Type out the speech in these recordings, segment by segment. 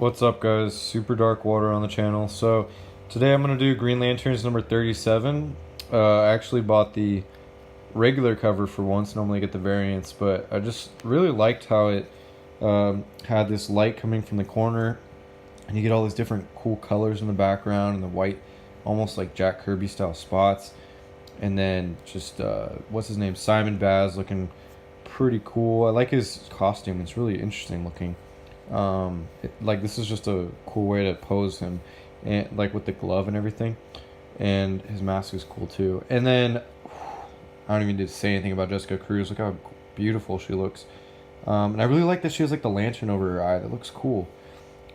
What's up, guys? Superdarkwater on the channel. So today I'm gonna do Green Lanterns number 37. I actually bought the regular cover for once. Normally I get the variants, but I just really liked how it had this light coming from the corner, and you get all these different cool colors in the background and the white, almost like Jack Kirby style spots. And then just what's his name, Simon Baz, looking pretty cool. I like his costume. It's really interesting looking. Like this is just a cool way to pose him, and like with the glove and everything, and his mask is cool too. And then I don't even need to say anything about Jessica Cruz. Look how beautiful she looks. And I really like that she has like the lantern over her eye. That looks cool.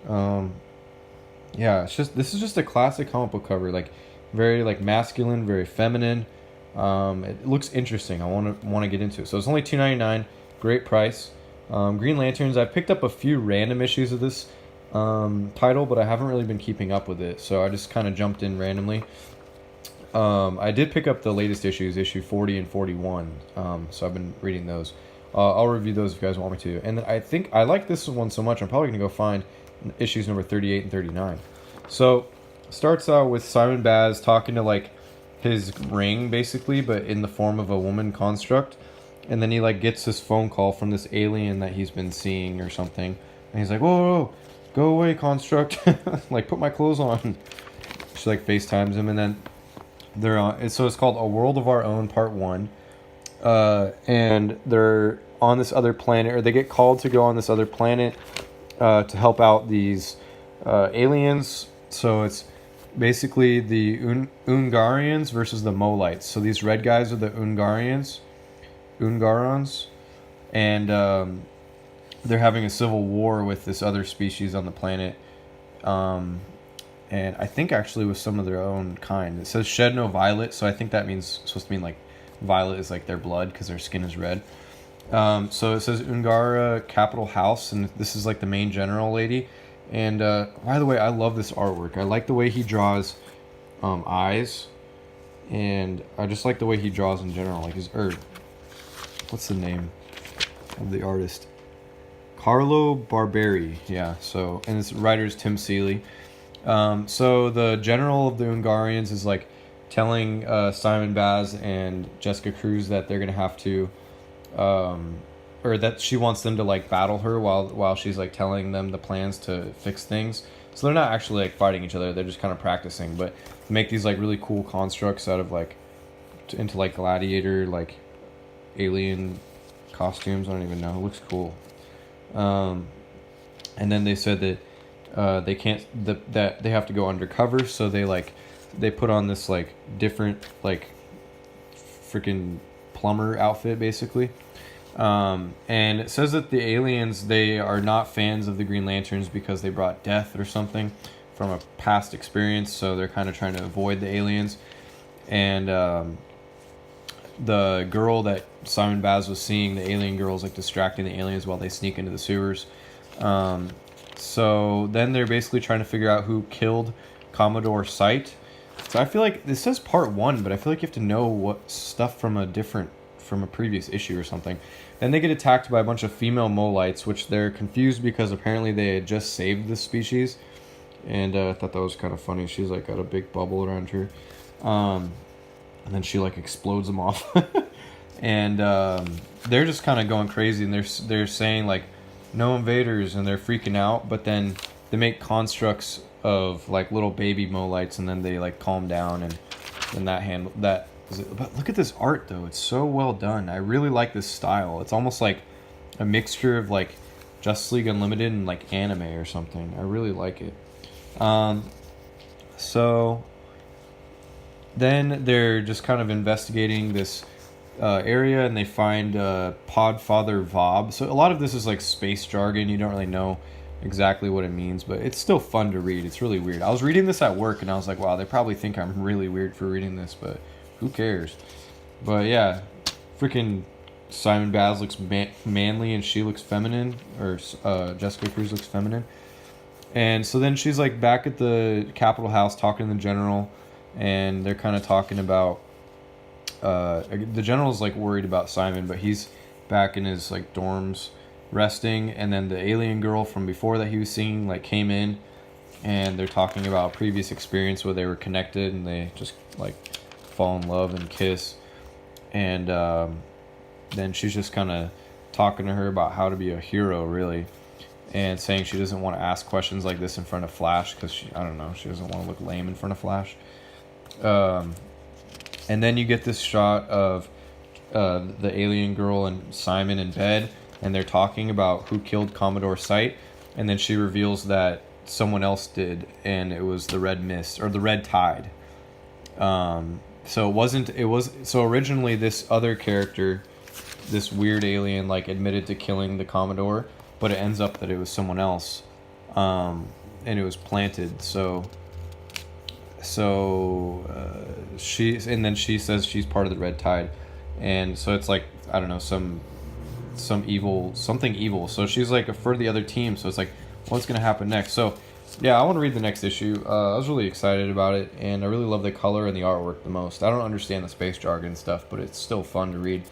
Yeah, this is just a classic comic book cover, like very like masculine, very feminine. It looks interesting. I want to get into it. So it's only $2.99. Great price. Green Lanterns, I picked up a few random issues of this title, but I haven't really been keeping up with it, so I just kind of jumped in randomly. I did pick up the latest issues, issue 40 and 41, so I've been reading those. I'll review those if you guys want me to. And then I think I like this one so much, I'm probably going to go find issues number 38 and 39. So, starts out with Simon Baz talking to, like, his ring, basically, but in the form of a woman construct. And then he like gets this phone call from this alien that he's been seeing or something, and he's like, "Whoa, whoa, go away, construct! Like, put my clothes on." She like FaceTimes him, and then they're on. So it's called A World of Our Own, Part 1. And they're on this other planet, or they get called to go on this other planet to help out these aliens. So it's basically the Ungarians versus the Molites. So these red guys are the Ungarons, and they're having a civil war with this other species on the planet, and I think actually with some of their own kind. It says shed no violet, so I think that means supposed to mean like violet is like their blood because their skin is red. So it says Ungara Capital House, and this is like the main general lady. And by the way, I love this artwork. I like the way he draws eyes, and I just like the way he draws in general, like his what's the name of the artist? Carlo Barberi. Yeah, so, and his writer is Tim Seeley. So the general of the Ungarians is like telling Simon Baz and Jessica Cruz that they're gonna have to, or that she wants them to like battle her while she's like telling them the plans to fix things. So they're not actually like fighting each other; they're just kind of practicing, but make these like really cool constructs out of like into like gladiator like alien costumes. I don't even know. It looks cool. And then they said that they can't that they have to go undercover, so they put on this like different like freaking plumber outfit basically. And it says that the aliens, they are not fans of the Green Lanterns because they brought death or something from a past experience, so they're kind of trying to avoid the aliens. And the girl that Simon Baz was seeing, the alien girl, is like distracting the aliens while they sneak into the sewers. So then they're basically trying to figure out who killed Commodore Sight. So I feel like this says part 1, but I feel like you have to know what stuff from a previous issue or something. Then they get attacked by a bunch of female Molites, which they're confused because apparently they had just saved this species. And I thought that was kind of funny. She's like got a big bubble around her. And then she like explodes them off. And they're just kind of going crazy, and they're saying like no invaders, and they're freaking out. But then they make constructs of like little baby Molites, and then they like calm down, and then that is it. But look at this art though, it's so well done. I really like this style. It's almost like a mixture of like Justice League Unlimited and like anime or something. I really like it. So then they're just kind of investigating this area, and they find Podfather Vob. So a lot of this is like space jargon. You don't really know exactly what it means, but it's still fun to read. It's really weird. I was reading this at work, and I was like, wow, they probably think I'm really weird for reading this, but who cares? But yeah, freaking Simon Baz looks manly, and she looks feminine, or Jessica Cruz looks feminine. And so then she's like back at the Capitol House talking to the general, and they're kind of talking about the general's like worried about Simon, but he's back in his like dorms resting, and then the alien girl from before that he was seeing like came in, and they're talking about a previous experience where they were connected and they just like fall in love and kiss, and then she's just kind of talking to her about how to be a hero, really, and saying she doesn't want to ask questions like this in front of Flash because I don't know, she doesn't want to look lame in front of Flash. And then you get this shot of the alien girl and Simon in bed, and they're talking about who killed Commodore Sight, and then she reveals that someone else did, and it was the Red Mist or the Red Tide. So originally this other character, this weird alien, like admitted to killing the Commodore, but it ends up that it was someone else, and it was planted. She says she's part of the Red Tide, and so it's like, I don't know, something evil. So she's like for the other team. So it's like, what's gonna happen next? So yeah, I want to read the next issue. I was really excited about it, and I really love the color and the artwork the most. I don't understand the space jargon and stuff, but it's still fun to read.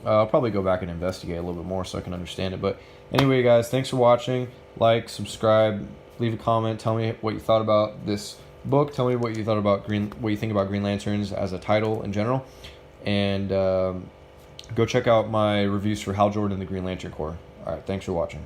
I'll probably go back and investigate a little bit more so I can understand it. But anyway, guys, thanks for watching. Like, subscribe, leave a comment. Tell me what you thought about this book. Tell me what you thought about what you think about Green Lanterns as a title in general. And go check out my reviews for Hal Jordan and the Green Lantern Corps. All right, thanks for watching.